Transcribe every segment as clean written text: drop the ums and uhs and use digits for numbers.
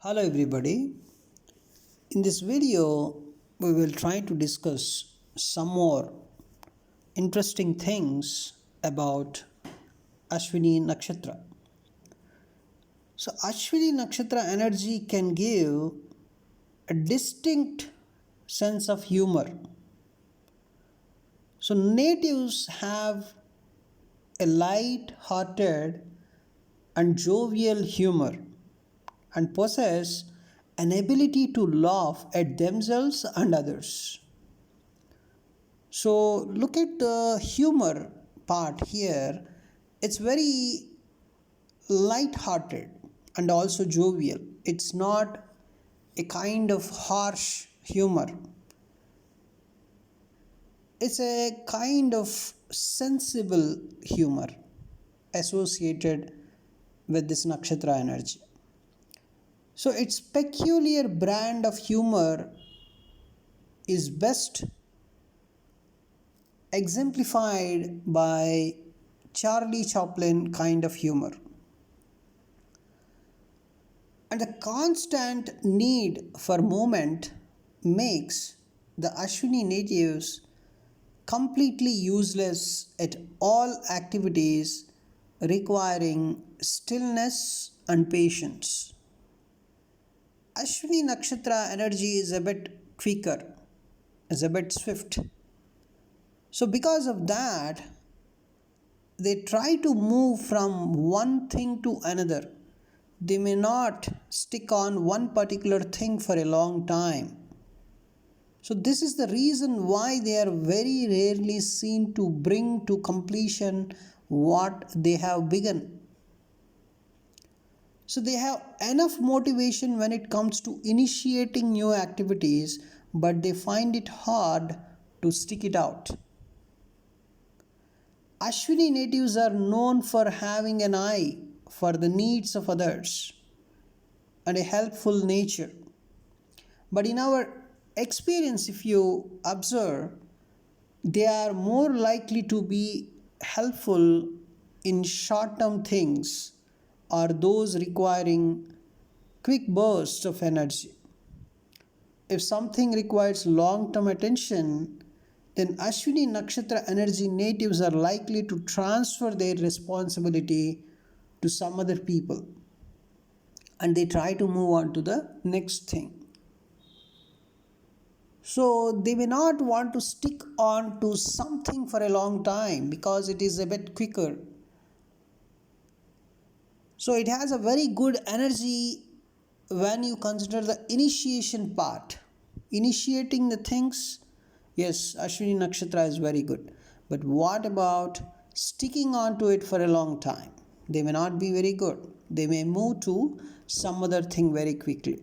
Hello everybody. In this video we will try to discuss some more interesting things about Ashwini Nakshatra. So Ashwini Nakshatra energy can give a distinct sense of humor. So natives have a light-hearted and jovial humor and possess an ability to laugh at themselves and others. So, look at the humor part here. It's very light-hearted and also jovial. It's not a kind of harsh humor. It's a kind of sensible humor associated with this nakshatra energy. So its peculiar brand of humor is best exemplified by Charlie Chaplin kind of humor. And the constant need for movement makes the Ashwini natives completely useless at all activities requiring stillness and patience. Ashwini Nakshatra energy is a bit quicker, is a bit swift. So, because of that, they try to move from one thing to another. They may not stick on one particular thing for a long time. So, this is the reason why they are very rarely seen to bring to completion what they have begun. So they have enough motivation when it comes to initiating new activities, but they find it hard to stick it out. Ashwini natives are known for having an eye for the needs of others and a helpful nature. But in our experience, if you observe, they are more likely to be helpful in short term things or those requiring quick bursts of energy. If something requires long term attention, then Ashwini Nakshatra energy natives are likely to transfer their responsibility to some other people and they try to move on to the next thing. So they may not want to stick on to something for a long time because it is a bit quicker. So it has a very good energy when you consider the initiation part. Initiating the things, yes, Ashwini Nakshatra is very good. But what about sticking on to it for a long time? They may not be very good. They may move to some other thing very quickly.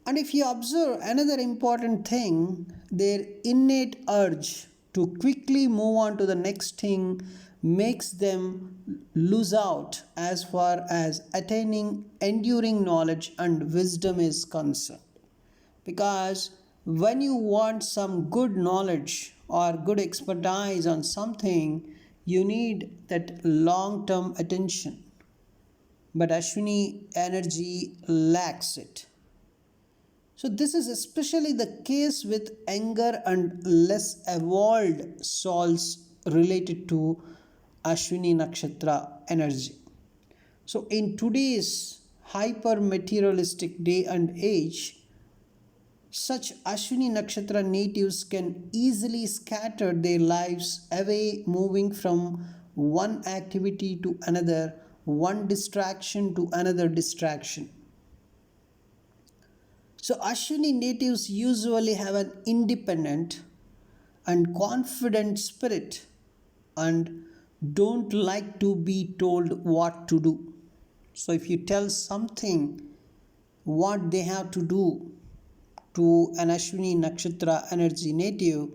And if you observe another important thing, their innate urge to quickly move on to the next thing makes them lose out as far as attaining enduring knowledge and wisdom is concerned. Because when you want some good knowledge or good expertise on something, you need that long term attention. But Ashwini energy lacks it. So, this is especially the case with younger and less evolved souls related to Ashwini Nakshatra energy. So, in today's hyper materialistic day and age, such Ashwini Nakshatra natives can easily scatter their lives away, moving from one activity to another, one distraction to another distraction. So, Ashwini natives usually have an independent and confident spirit and don't like to be told what to do. So, if you tell something what they have to do to an Ashwini Nakshatra energy native,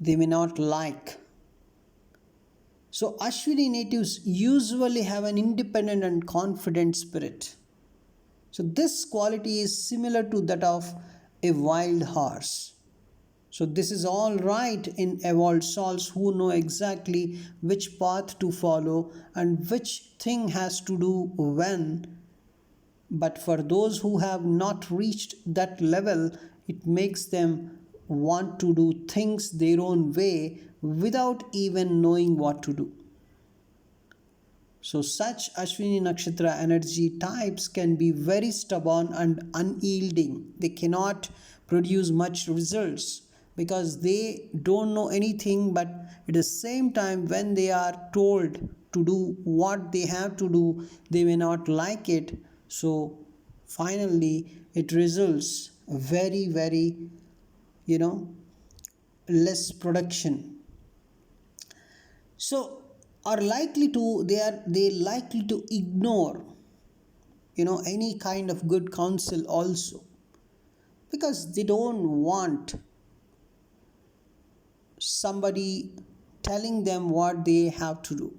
they may not like. So, Ashwini natives usually have an independent and confident spirit. So, this quality is similar to that of a wild horse. So this is all right in evolved souls who know exactly which path to follow and which thing has to do when. But for those who have not reached that level, it makes them want to do things their own way without even knowing what to do. So such Ashwini Nakshatra energy types can be very stubborn and unyielding. They cannot produce much results because they don't know anything, but at the same time when they are told to do what they have to do, they may not like it. So finally it results very you know less production. So are likely to they likely to ignore any kind of good counsel also, because they don't want somebody telling them what they have to do.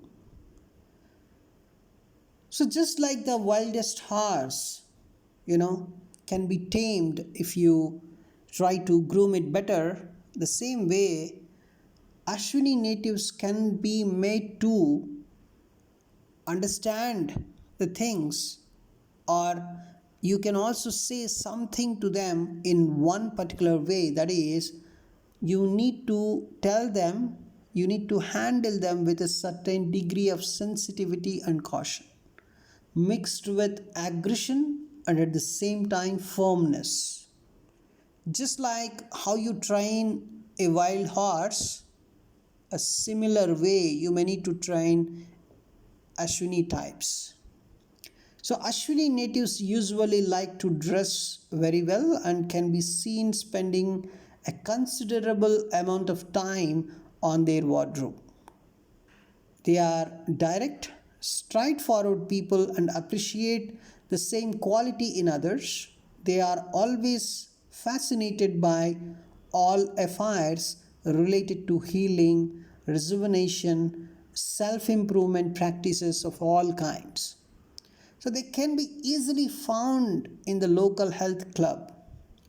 So just like the wildest horse can be tamed if you try to groom it better, the same way Ashwini natives can be made to understand the things, or you can also say something to them in one particular way. That is, you need to tell them, you need to handle them with a certain degree of sensitivity and caution, mixed with aggression and at the same time firmness. Just like how you train a wild horse, a similar way you may need to train Ashwini types. So Ashwini natives usually like to dress very well and can be seen spending a considerable amount of time on their wardrobe. They are direct, straightforward people and appreciate the same quality in others. They are always fascinated by all affairs related to healing, rejuvenation, self improvement practices of all kinds. So they can be easily found in the local health club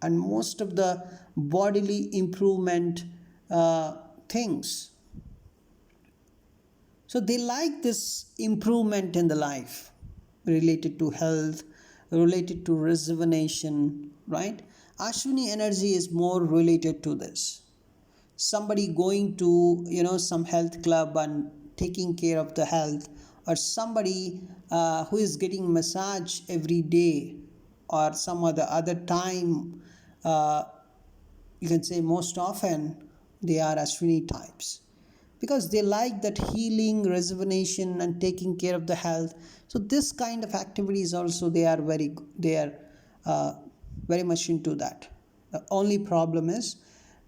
and most of the bodily improvement things. So they like this improvement in the life related to health, related to rejuvenation, right? Ashwini energy is more related to this. Somebody going to some health club and taking care of the health, or somebody who is getting massage every day or some other time, uh, you can say most often they are Ashwini types, because they like that healing, rejuvenation and taking care of the health. So this kind of activities also they are uh, very much into that. The only problem is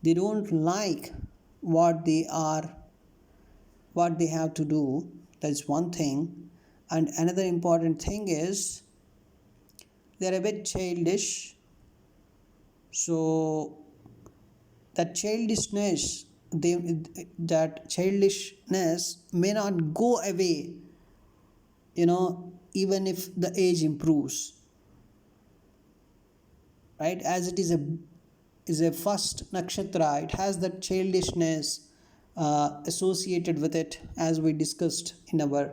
they don't like what they have to do. That's one thing. And another important thing is they're a bit childish. So they that childishness may not go away, even if the age improves, right? As it is a first nakshatra, it has that childishness associated with it, as we discussed in our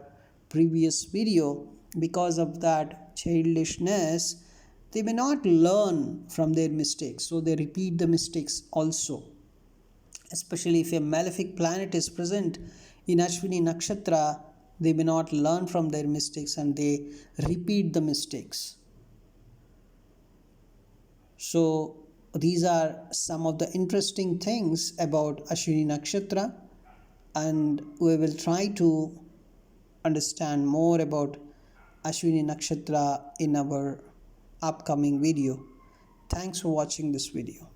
previous video. Because of that childishness, they may not learn from their mistakes, so they repeat the mistakes also. Especially if a malefic planet is present in Ashwini Nakshatra, they may not learn from their mistakes and they repeat the mistakes. So these are some of the interesting things about Ashwini Nakshatra, and we will try to understand more about Ashwini Nakshatra in our upcoming video. Thanks for watching this video.